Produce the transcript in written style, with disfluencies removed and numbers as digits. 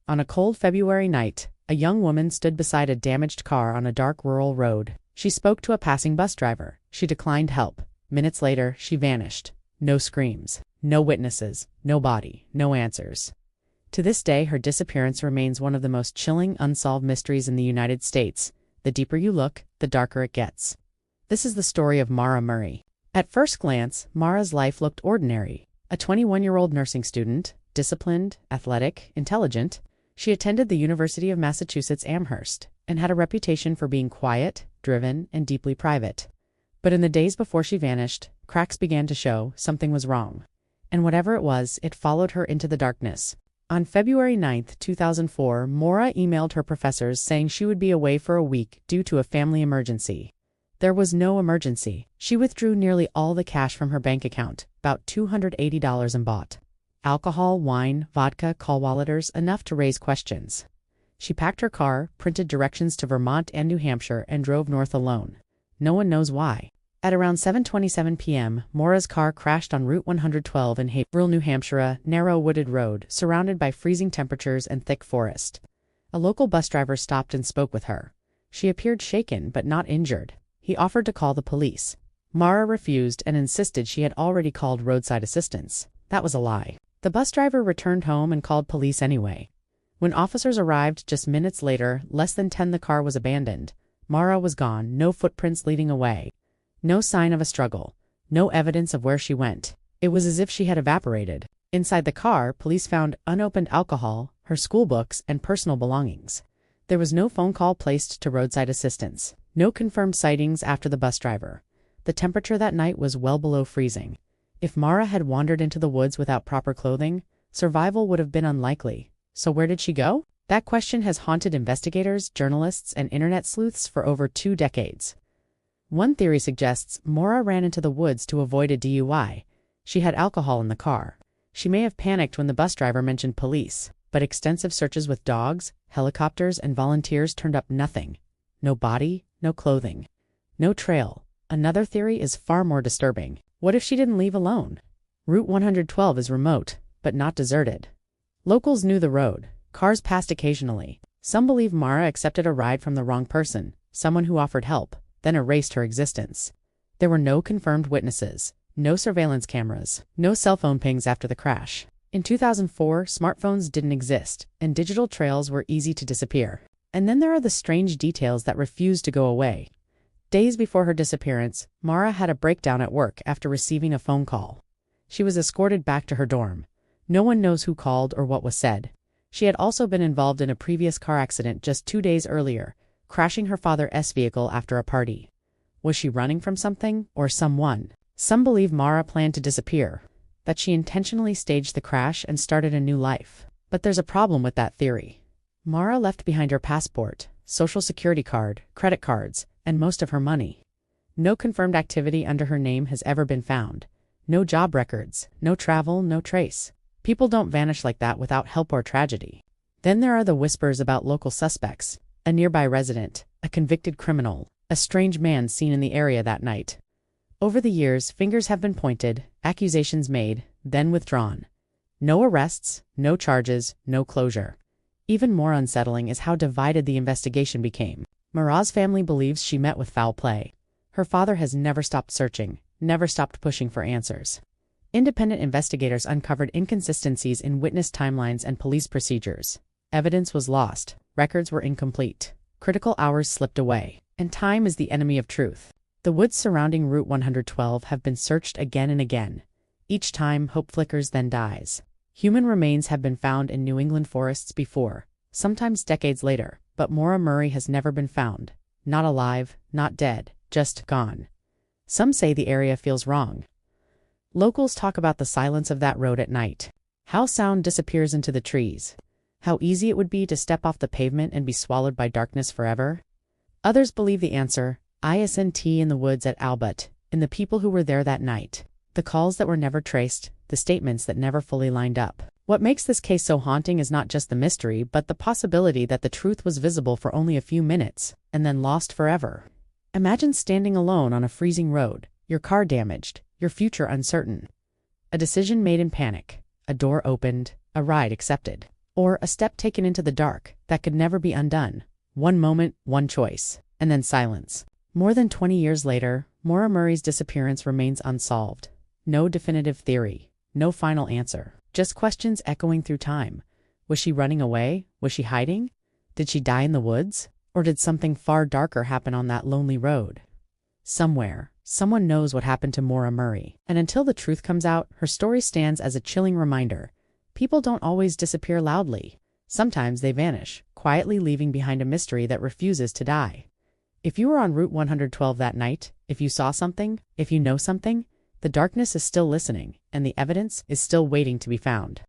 On a cold February night, a young woman stood beside a damaged car on a dark rural road. She spoke to a passing bus driver. She declined help. Minutes later, she vanished. No screams, no witnesses, no body, no answers. To this day, her disappearance remains one of the most chilling unsolved mysteries in the United States. The deeper you look, the darker it gets. This is the story of Maura Murray. At first glance, Maura's life looked ordinary. A 21-year-old nursing student, disciplined, athletic, intelligent, she attended the University of Massachusetts Amherst and had a reputation for being quiet, driven, and deeply private. But in the days before she vanished, cracks began to show. Something was wrong. And whatever it was, it followed her into the darkness. On February 9, 2004, Maura emailed her professors saying she would be away for a week due to a family emergency. There was no emergency. She withdrew nearly all the cash from her bank account, about $280, and bought alcohol, wine, vodka, call walleters, enough to raise questions. She packed her car, printed directions to Vermont and New Hampshire, and drove north alone. No one knows why. At around 7:27 p.m., Maura's car crashed on Route 112 in Haverhill, New Hampshire, a narrow wooded road surrounded by freezing temperatures and thick forest. A local bus driver stopped and spoke with her. She appeared shaken but not injured. He offered to call the police. Maura refused and insisted she had already called roadside assistance. That was a lie. The bus driver returned home and called police anyway. When officers arrived just minutes later, less than 10, the car was abandoned. Maura was gone, no footprints leading away. No sign of a struggle. No evidence of where she went. It was as if she had evaporated. Inside the car, police found unopened alcohol, her school books, and personal belongings. There was no phone call placed to roadside assistance. No confirmed sightings after the bus driver. The temperature that night was well below freezing. If Maura had wandered into the woods without proper clothing, survival would have been unlikely. So where did she go? That question has haunted investigators, journalists, and internet sleuths for over 2 decades. One theory suggests Maura ran into the woods to avoid a DUI. She had alcohol in the car. She may have panicked when the bus driver mentioned police, but extensive searches with dogs, helicopters, and volunteers turned up nothing. No body, no clothing, no trail. Another theory is far more disturbing. What if she didn't leave alone? Route 112 is remote, but not deserted. Locals knew the road. Cars passed occasionally. Some believe Maura accepted a ride from the wrong person, someone who offered help, then erased her existence. There were no confirmed witnesses, no surveillance cameras, no cell phone pings after the crash. In 2004, smartphones didn't exist, and digital trails were easy to disappear. And then there are the strange details that refuse to go away. Days before her disappearance, Maura had a breakdown at work after receiving a phone call. She was escorted back to her dorm. No one knows who called or what was said. She had also been involved in a previous car accident just 2 days earlier, crashing her father's vehicle after a party. Was she running from something or someone? Some believe Maura planned to disappear, that she intentionally staged the crash and started a new life. But there's a problem with that theory. Maura left behind her passport, social security card, credit cards, and most of her money. No confirmed activity under her name has ever been found. No job records, no travel, no trace. People don't vanish like that without help or tragedy. Then there are the whispers about local suspects, a nearby resident, a convicted criminal, a strange man seen in the area that night. Over the years, fingers have been pointed, accusations made, then withdrawn. No arrests, no charges, no closure. Even more unsettling is how divided the investigation became. Maura's family believes she met with foul play. Her father has never stopped searching, never stopped pushing for answers. Independent investigators uncovered inconsistencies in witness timelines and police procedures. Evidence was lost, records were incomplete, critical hours slipped away, and time is the enemy of truth. The woods surrounding Route 112 have been searched again and again. Each time, hope flickers then dies. Human remains have been found in New England forests before, sometimes decades later, but Maura Murray has never been found. Not alive, not dead, just gone. Some say the area feels wrong. Locals talk about the silence of that road at night. How sound disappears into the trees. How easy it would be to step off the pavement and be swallowed by darkness forever. Others believe the answer, isn't in the woods at Albert, in the people who were there that night. The calls that were never traced, the statements that never fully lined up. What makes this case so haunting is not just the mystery, but the possibility that the truth was visible for only a few minutes, and then lost forever. Imagine standing alone on a freezing road, your car damaged, your future uncertain. A decision made in panic, a door opened, a ride accepted. Or a step taken into the dark that could never be undone. One moment, one choice, and then silence. More than 20 years later, Maura Murray's disappearance remains unsolved. No definitive theory, no final answer, just questions echoing through time. Was she running away? Was she hiding? Did she die in the woods? Or did something far darker happen on that lonely road? Somewhere, someone knows what happened to Maura Murray, and until the truth comes out, her story stands as a chilling reminder. People don't always disappear loudly. Sometimes they vanish, quietly leaving behind a mystery that refuses to die. If you were on Route 112 that night, if you saw something, if you know something, the darkness is still listening, and the evidence is still waiting to be found.